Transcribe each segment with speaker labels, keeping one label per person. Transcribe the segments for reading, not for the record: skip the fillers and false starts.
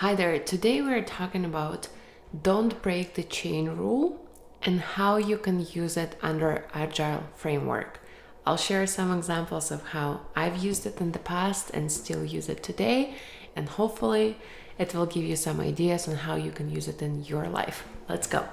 Speaker 1: Hi there. Today we're talking about don't break the chain rule and how you can use it under Agile framework. I'll share some examples of how I've used it in the past and still use it today, and hopefully it will give you some ideas on how you can use it in your life. Let's go.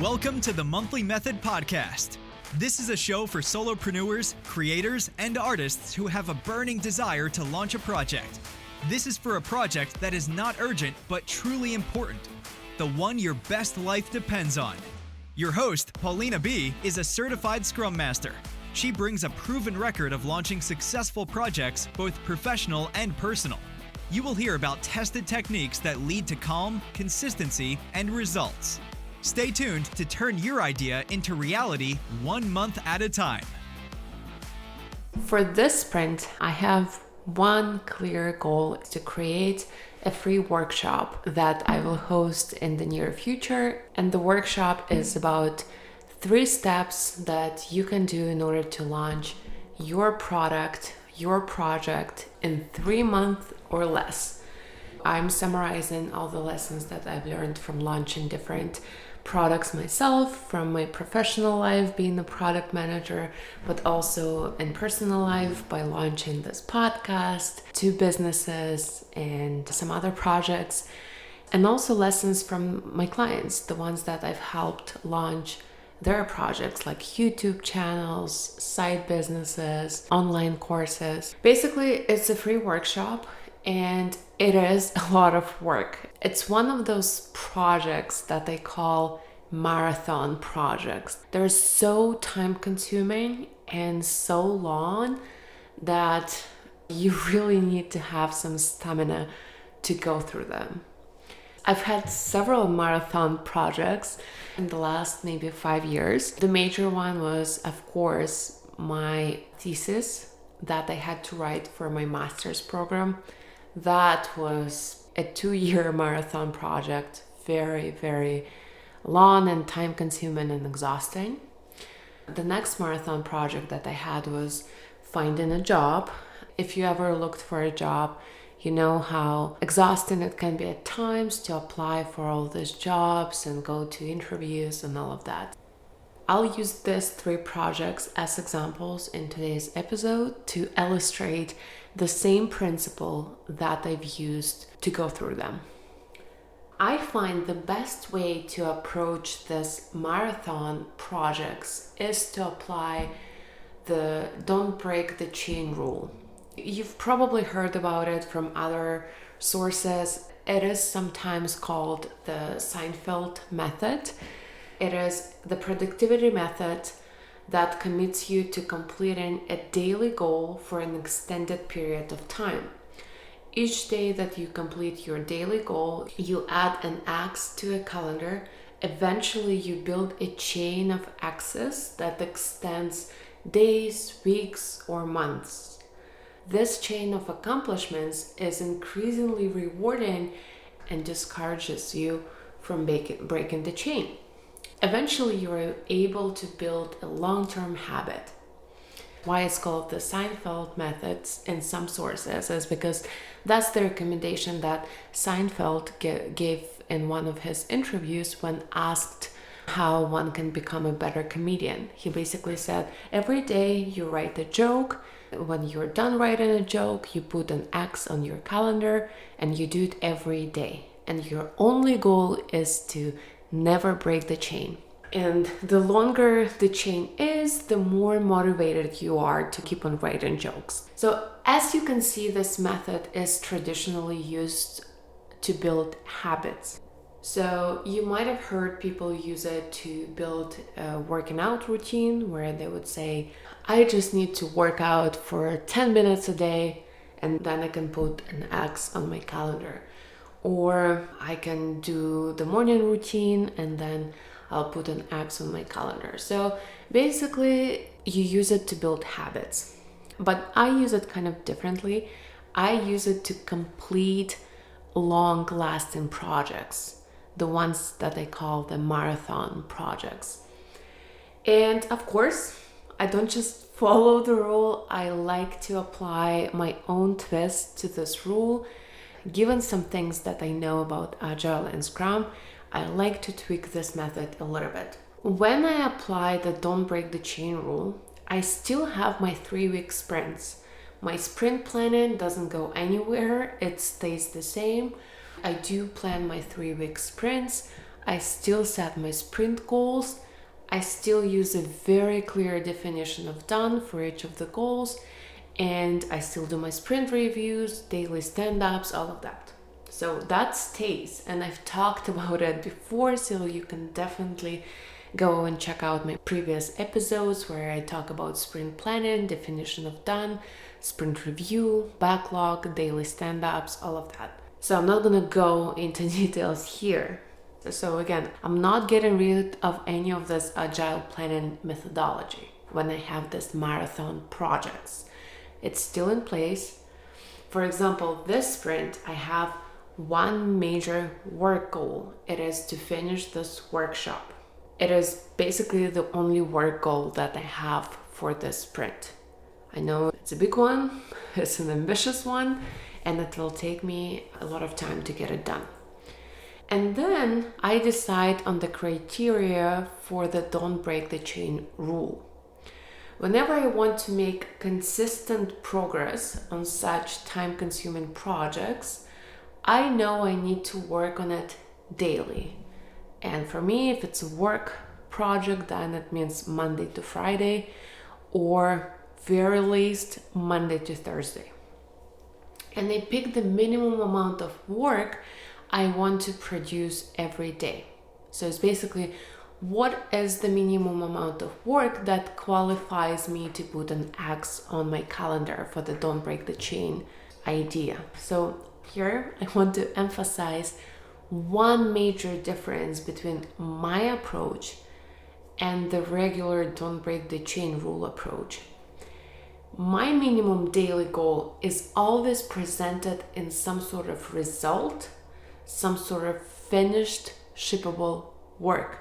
Speaker 2: Welcome to the Monthly Method Podcast. This is a show for solopreneurs, creators, and artists who have a burning desire to launch a project. This is for a project that is not urgent, but truly important. The one your best life depends on. Your host, Paulina B., is a certified Scrum Master. She brings a proven record of launching successful projects, both professional and personal. You will hear about tested techniques that lead to calm, consistency, and results. Stay tuned to turn your idea into reality 1 month at a time.
Speaker 1: For this sprint, I have one clear goal to create a free workshop that I will host in the near future. And the workshop is about 3 steps that you can do in order to launch your product, your project in 3 months or less. I'm summarizing all the lessons that I've learned from launching different products myself, from my professional life being a product manager, but also in personal life by launching this podcast, 2 businesses and some other projects, and also lessons from my clients, the ones that I've helped launch their projects like YouTube channels, side businesses, online courses. Basically, it's a free workshop and it is a lot of work. It's one of those projects that they call marathon projects. They're so time consuming and so long that you really need to have some stamina to go through them. I've had several marathon projects in the last maybe 5 years. The major one was, of course, my thesis that I had to write for my master's program. That was a 2-year marathon project, very, very long and time consuming and exhausting. The next marathon project that I had was finding a job. If you ever looked for a job, you know how exhausting it can be at times to apply for all these jobs and go to interviews and all of that. I'll use these 3 projects as examples in today's episode to illustrate the same principle that I've used to go through them. I find the best way to approach this marathon projects is to apply the don't break the chain rule. You've probably heard about it from other sources. It is sometimes called the Seinfeld method. It is the productivity method that commits you to completing a daily goal for an extended period of time. Each day that you complete your daily goal, you add an X to a calendar. Eventually, you build a chain of X's that extends days, weeks, or months. This chain of accomplishments is increasingly rewarding and discourages you from breaking the chain. Eventually, you're able to build a long-term habit. Why it's called the Seinfeld method in some sources is because that's the recommendation that Seinfeld gave in one of his interviews when asked how one can become a better comedian. He basically said, every day you write a joke. When you're done writing a joke, you put an X on your calendar and you do it every day. And your only goal is to never break the chain. And the longer the chain is, the more motivated you are to keep on writing jokes. So as you can see, this method is traditionally used to build habits. So you might have heard people use it to build a working out routine where they would say, I just need to work out for 10 minutes a day and then I can put an X on my calendar. Or I can do the morning routine and then I'll put an X on my calendar. So basically, you use it to build habits. But I use it kind of differently. I use it to complete long-lasting projects, the ones that I call the marathon projects. And of course, I don't just follow the rule. I like to apply my own twist to this rule. given some things that I know about Agile and Scrum, I like to tweak this method a little bit. When I apply the don't break the chain rule, I still have my 3-week sprints. My sprint planning doesn't go anywhere, it stays the same. I do plan my 3-week sprints. I still set my sprint goals. I still use a very clear definition of done for each of the goals. And I still do my sprint reviews, daily stand-ups, all of that. So that stays, and I've talked about it before, so you can definitely go and check out my previous episodes where I talk about sprint planning, definition of done, sprint review, backlog, daily stand-ups, all of that. So I'm not gonna go into details here. So again, I'm not getting rid of any of this agile planning methodology when I have this marathon projects. It's still in place. For example, this sprint, I have one major work goal. It is to finish this workshop. It is basically the only work goal that I have for this sprint. I know it's a big one, it's an ambitious one, and it will take me a lot of time to get it done. And then I decide on the criteria for the don't break the chain rule. Whenever I want to make consistent progress on such time-consuming projects, I know I need to work on it daily. And for me, if it's a work project, then it means Monday to Friday, or very least Monday to Thursday. And I pick the minimum amount of work I want to produce every day. So it's basically, what is the minimum amount of work that qualifies me to put an X on my calendar for the don't break the chain idea. So here I want to emphasize one major difference between my approach and the regular don't break the chain rule approach. My minimum daily goal is always presented in some sort of result, some sort of finished shippable work.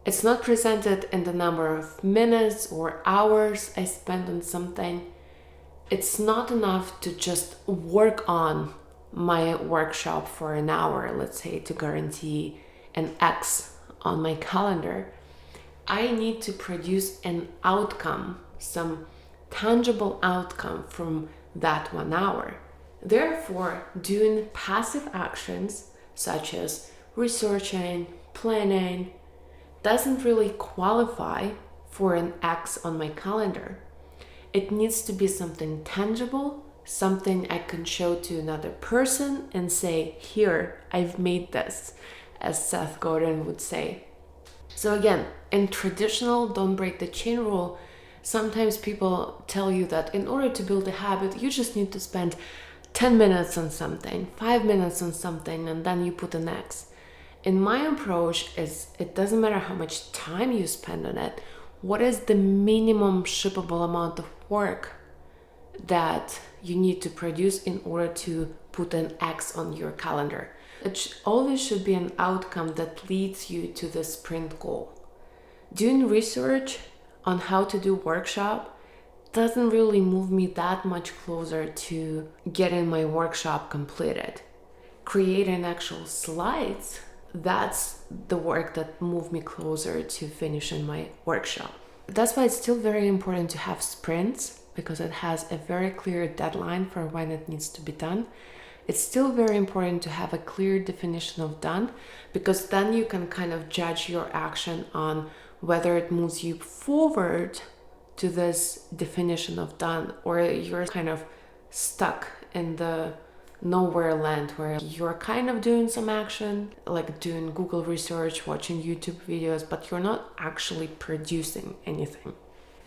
Speaker 1: It's not presented in the number of minutes or hours I spend on something. It's not enough to just work on my workshop for an hour, let's say, to guarantee an X on my calendar. I need to produce an outcome, some tangible outcome from that 1 hour. Therefore, doing passive actions such as researching, planning, doesn't really qualify for an X on my calendar. It needs to be something tangible, something I can show to another person and say, here, I've made this, as Seth Godin would say. So again, in traditional don't break the chain rule, sometimes people tell you that in order to build a habit, you just need to spend 10 minutes on something, 5 minutes on something, and then you put an X. In my approach is, it doesn't matter how much time you spend on it, what is the minimum shippable amount of work that you need to produce in order to put an X on your calendar. It always should be an outcome that leads you to the sprint goal. Doing research on how to do workshop doesn't really move me that much closer to getting my workshop completed. Creating actual slides, that's the work that moved me closer to finishing my workshop. That's why it's still very important to have sprints, because it has a very clear deadline for when it needs to be done. It's still very important to have a clear definition of done, because then you can kind of judge your action on whether it moves you forward to this definition of done, or you're kind of stuck in the nowhere land where you're kind of doing some action, like doing Google research, watching YouTube videos, but you're not actually producing anything.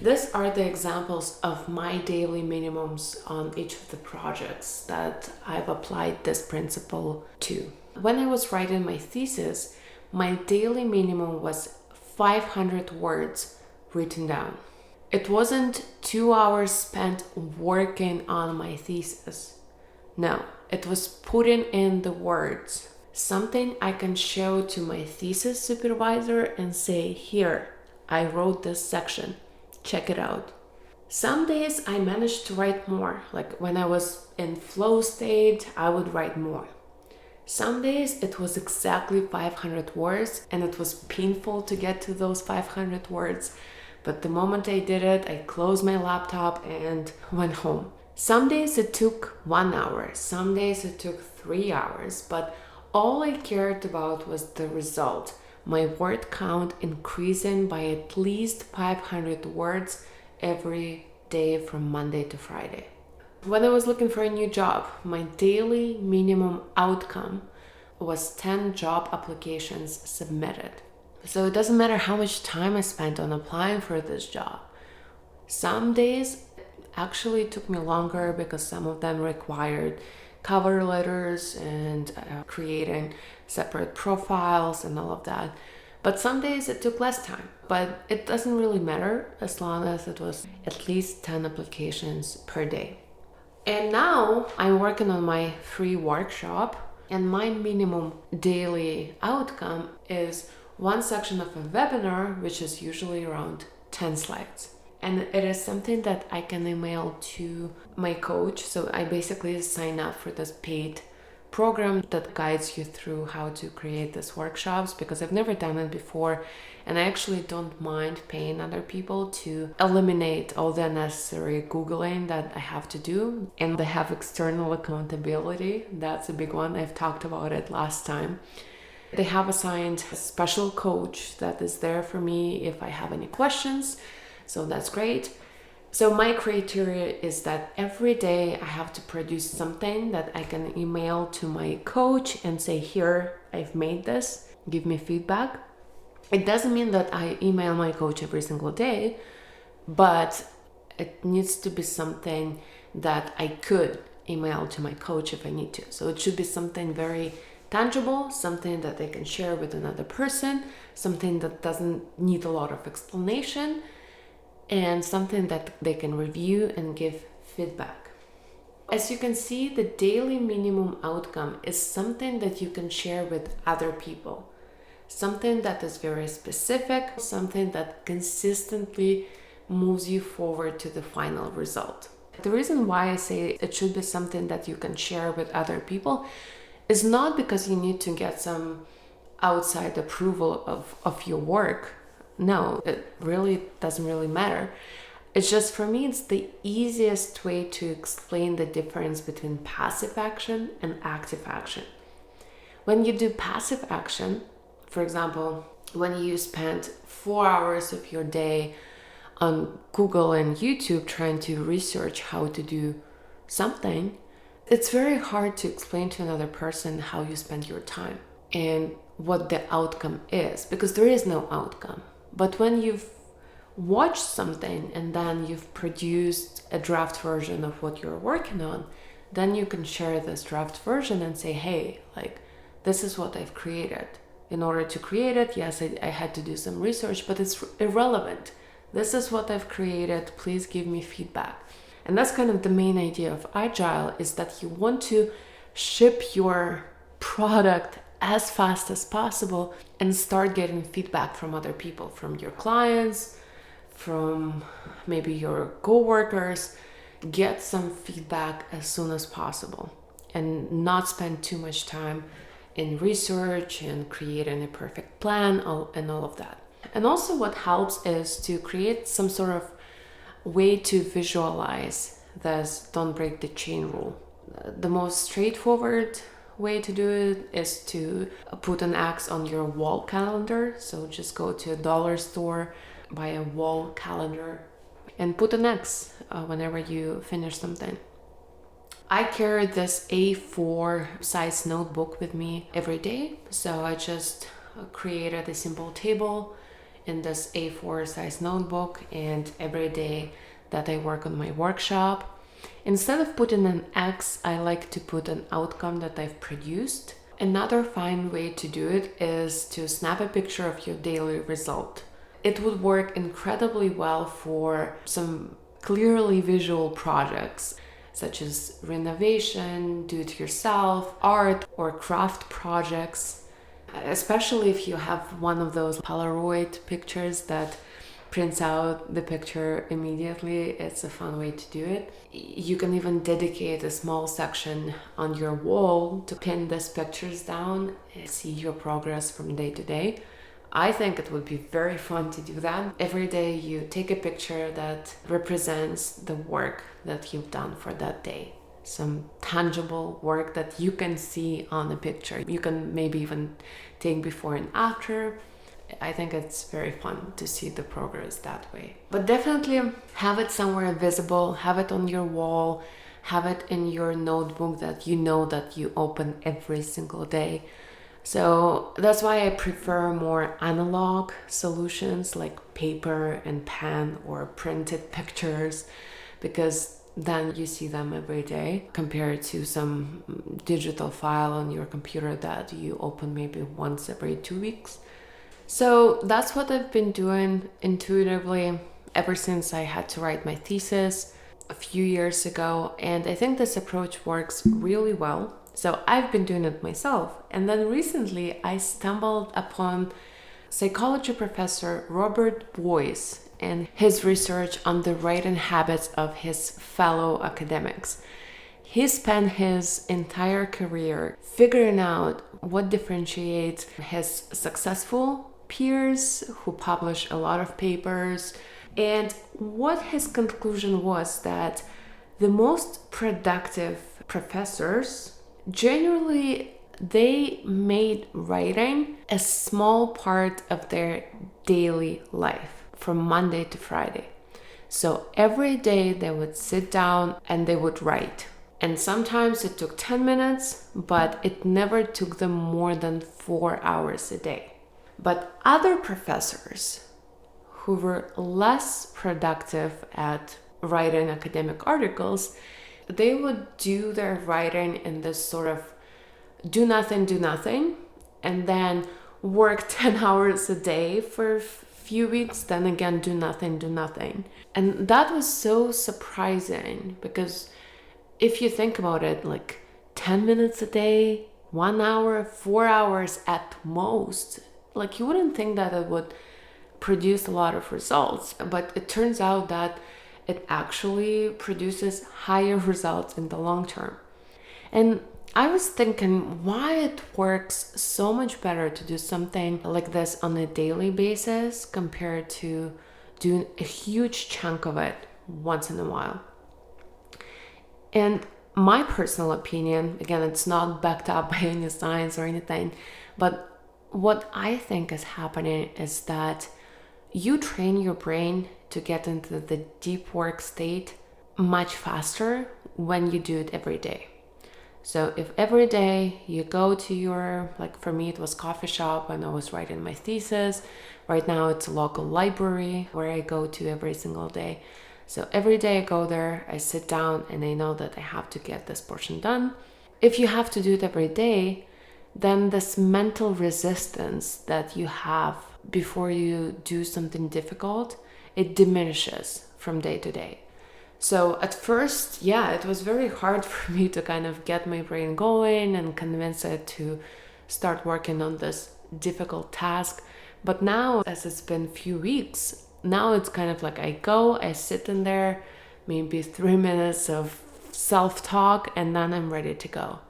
Speaker 1: These are the examples of my daily minimums on each of the projects that I've applied this principle to. When I was writing my thesis, my daily minimum was 500 words written down. It wasn't 2 hours spent working on my thesis. No, it was putting in the words, something I can show to my thesis supervisor and say, here, I wrote this section, check it out. Some days I managed to write more. Like when I was in flow state, I would write more. Some days it was exactly 500 words and it was painful to get to those 500 words. But the moment I did it, I closed my laptop and went home. Some days it took 1 hour, some days it took 3 hours, but all I cared about was the result. My word count increasing by at least 500 words every day from Monday to Friday. When I was looking for a new job, my daily minimum outcome was 10 job applications submitted. So it doesn't matter how much time I spent on applying for this job. Some days actually took me longer because some of them required cover letters and creating separate profiles and all of that. But some days it took less time. But it doesn't really matter as long as it was at least 10 applications per day. And now I'm working on my free workshop, and my minimum daily outcome is one section of a webinar, which is usually around 10 slides. And it is something that I can email to my coach. So I basically sign up for this paid program that guides you through how to create these workshops, because I've never done it before, and I actually don't mind paying other people to eliminate all the unnecessary Googling that I have to do. And they have external accountability. That's a big one. I've talked about it last time. They have assigned a special coach that is there for me if I have any questions. So that's great. So my criteria is that every day I have to produce something that I can email to my coach and say, here, I've made this, give me feedback. It doesn't mean that I email my coach every single day, but it needs to be something that I could email to my coach if I need to. So it should be something very tangible, something that I can share with another person, something that doesn't need a lot of explanation, and something that they can review and give feedback. As you can see, the daily minimum outcome is something that you can share with other people. Something that is very specific, something that consistently moves you forward to the final result. The reason why I say it should be something that you can share with other people is not because you need to get some outside approval of your work. No, it really doesn't really matter. It's just, for me, it's the easiest way to explain the difference between passive action and active action. When you do passive action, for example, when you spend 4 hours of your day on Google and YouTube trying to research how to do something, it's very hard to explain to another person how you spend your time and what the outcome is, because there is no outcome. But when you've watched something and then you've produced a draft version of what you're working on, then you can share this draft version and say, hey, like, this is what I've created. In order to create it, yes, I had to do some research, but it's irrelevant. This is what I've created. Please give me feedback. And that's kind of the main idea of Agile, is that you want to ship your product as fast as possible and start getting feedback from other people, from your clients, from maybe your coworkers. Get some feedback as soon as possible and not spend too much time in research and creating a perfect plan and all of that. And also what helps is to create some sort of way to visualize this don't break the chain rule. The most straightforward way to do it is to put an X on your wall calendar. So just go to a dollar store, buy a wall calendar, and put an X whenever you finish something. I carry this A4 size notebook with me every day. So I just created a simple table in this A4 size notebook, and every day that I work on my workshop, instead of putting an X, I like to put an outcome that I've produced. Another fine way to do it is to snap a picture of your daily result. It would work incredibly well for some clearly visual projects, such as renovation, do-it-yourself, art, or craft projects, especially if you have one of those Polaroid pictures that prints out the picture immediately. It's a fun way to do it. You can even dedicate a small section on your wall to pin these pictures down and see your progress from day to day. I think it would be very fun to do that. Every day you take a picture that represents the work that you've done for that day. Some tangible work that you can see on the picture. You can maybe even take before and after. I think it's very fun to see the progress that way. But definitely have it somewhere visible, have it on your wall, have it in your notebook that you know that you open every single day. So that's why I prefer more analog solutions like paper and pen or printed pictures, because then you see them every day compared to some digital file on your computer that you open maybe once every 2 weeks. So that's what I've been doing intuitively ever since I had to write my thesis a few years ago. And I think this approach works really well. So I've been doing it myself. And then recently I stumbled upon psychology professor Robert Boyce and his research on the writing habits of his fellow academics. He spent his entire career figuring out what differentiates his successful peers who publish a lot of papers, and what his conclusion was that the most productive professors generally they made writing a small part of their daily life from Monday to Friday. So every day they would sit down and they would write. And sometimes it took 10 minutes, but it never took them more than 4 hours a day. But other professors who were less productive at writing academic articles, they would do their writing in this sort of do nothing, and then work 10 hours a day for a few weeks, then again do nothing. And that was so surprising, because if you think about it, like 10 minutes a day, 1 hour, 4 hours at most, like you wouldn't think that it would produce a lot of results, but it turns out that it actually produces higher results in the long term. And I was thinking why it works so much better to do something like this on a daily basis compared to doing a huge chunk of it once in a while. And my personal opinion, again, it's not backed up by any science or anything, but what I think is happening is that you train your brain to get into the deep work state much faster when you do it every day. So if every day you go to your, like for me, it was coffee shop when I was writing my thesis. Right now it's a local library where I go to every single day. So every day I go there, I sit down and I know that I have to get this portion done. If you have to do it every day, then this mental resistance that you have before you do something difficult, it diminishes from day to day. So at first, it was very hard for me to kind of get my brain going and convince it to start working on this difficult task. But now, as it's been a few weeks, now it's kind of like I go, I sit in there, maybe 3 minutes of self-talk, and then I'm ready to go.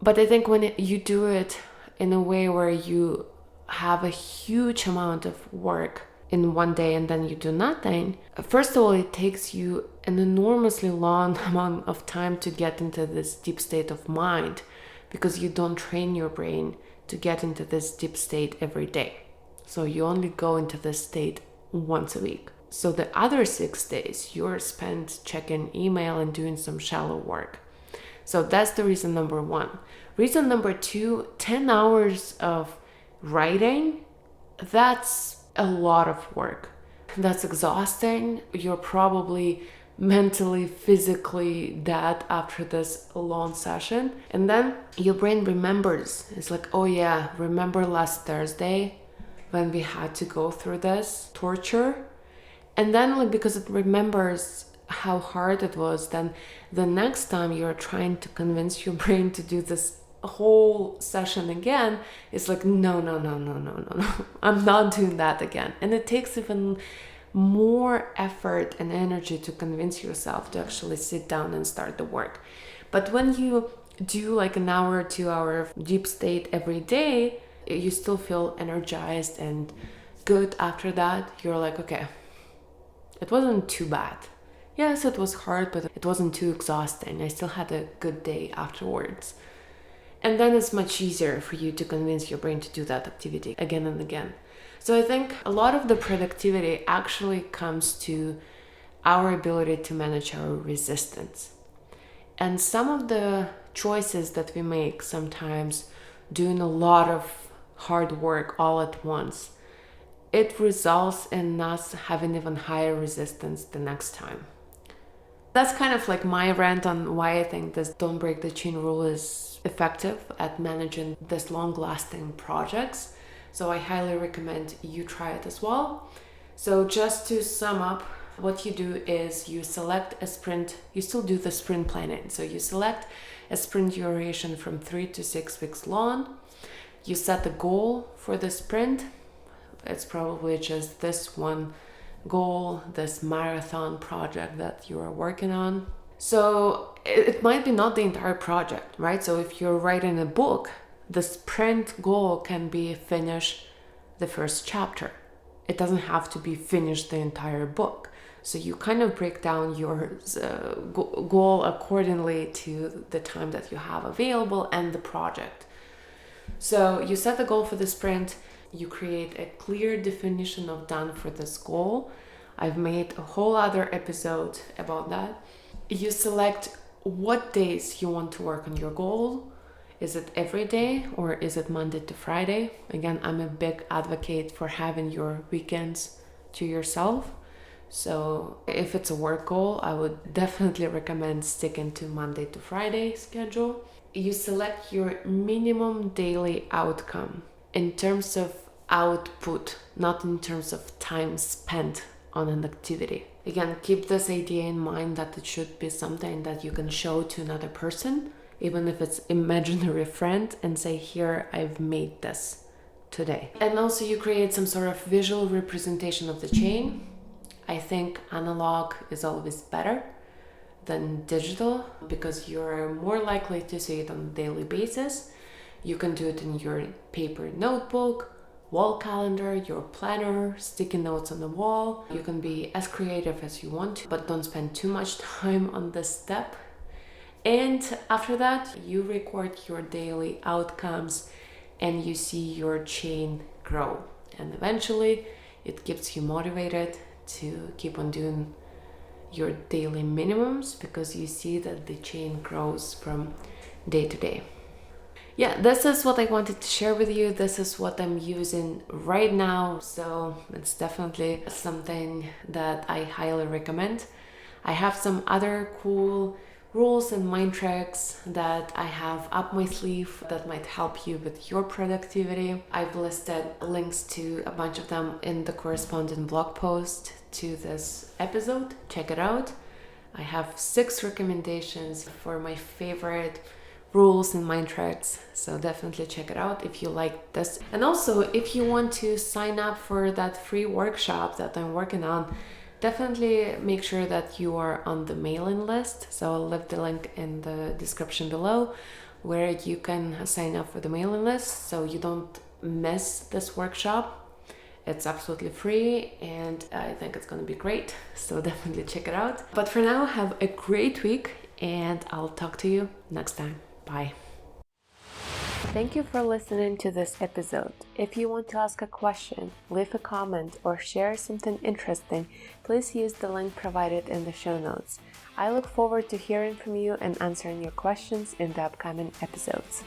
Speaker 1: But I think when you do it in a way where you have a huge amount of work in one day and then you do nothing, first of all, it takes you an enormously long amount of time to get into this deep state of mind, because you don't train your brain to get into this deep state every day. So you only go into this state once a week. So the other 6 days you're spent checking email and doing some shallow work. So that's the reason number one. Reason number two, 10 hours of writing, that's a lot of work. That's exhausting. You're probably mentally, physically dead after this long session. And then your brain remembers. It's like, oh yeah, remember last Thursday when we had to go through this torture? And then because it remembers how hard it was, then the next time you're trying to convince your brain to do this whole session again, it's like, no, I'm not doing that again. And it takes even more effort and energy to convince yourself to actually sit down and start the work. But when you do like an hour, 2 hour deep state every day, you still feel energized and good after that. You're like, okay, it wasn't too bad. Yes, it was hard, but it wasn't too exhausting. I still had a good day afterwards. And then it's much easier for you to convince your brain to do that activity again and again. So I think a lot of the productivity actually comes to our ability to manage our resistance. And some of the choices that we make sometimes, doing a lot of hard work all at once, it results in us having even higher resistance the next time. That's kind of like my rant on why I think this don't break the chain rule is effective at managing this long-lasting projects. So I highly recommend you try it as well. So just to sum up, what you do is you select a sprint, you still do the sprint planning. So you select a sprint duration from 3 to 6 weeks long. You set the goal for the sprint. It's probably just this one goal, this marathon project that you are working on. So it might be not the entire project, right? So if you're writing a book, the sprint goal can be finish the first chapter. It doesn't have to be finish the entire book. So you kind of break down your goal accordingly to the time that you have available and the project. So you set the goal for the sprint. You create a clear definition of done for this goal. I've made a whole other episode about that. You select what days you want to work on your goal. Is it every day or is it Monday to Friday? Again, I'm a big advocate for having your weekends to yourself. So if it's a work goal, I would definitely recommend sticking to Monday to Friday schedule. You select your minimum daily outcome in terms of output, not in terms of time spent on an activity. Again, keep this idea in mind that it should be something that you can show to another person, even if it's imaginary friend, and say, here, I've made this today. And also you create some sort of visual representation of the chain. I think analog is always better than digital because you're more likely to see it on a daily basis. You can do it in your paper notebook, wall calendar, your planner, sticky notes on the wall. You can be as creative as you want to, but don't spend too much time on this step. And after that, you record your daily outcomes and you see your chain grow. And eventually it keeps you motivated to keep on doing your daily minimums because you see that the chain grows from day to day. Yeah, this is what I wanted to share with you. This is what I'm using right now. So it's definitely something that I highly recommend. I have some other cool rules and mind tricks that I have up my sleeve that might help you with your productivity. I've listed links to a bunch of them in the corresponding blog post to this episode. Check it out. I have 6 recommendations for my favorite rules and mind tricks, so definitely check it out if you like this. And also, if you want to sign up for that free workshop that I'm working on, definitely make sure that you are on the mailing list. So I'll leave the link in the description below where you can sign up for the mailing list so you don't miss this workshop. It's absolutely free and I think it's going to be great. So definitely check it out. But for now, have a great week and I'll talk to you next time. Bye. Thank you for listening to this episode. If you want to ask a question, leave a comment, or share something interesting, please use the link provided in the show notes. I look forward to hearing from you and answering your questions in the upcoming episodes.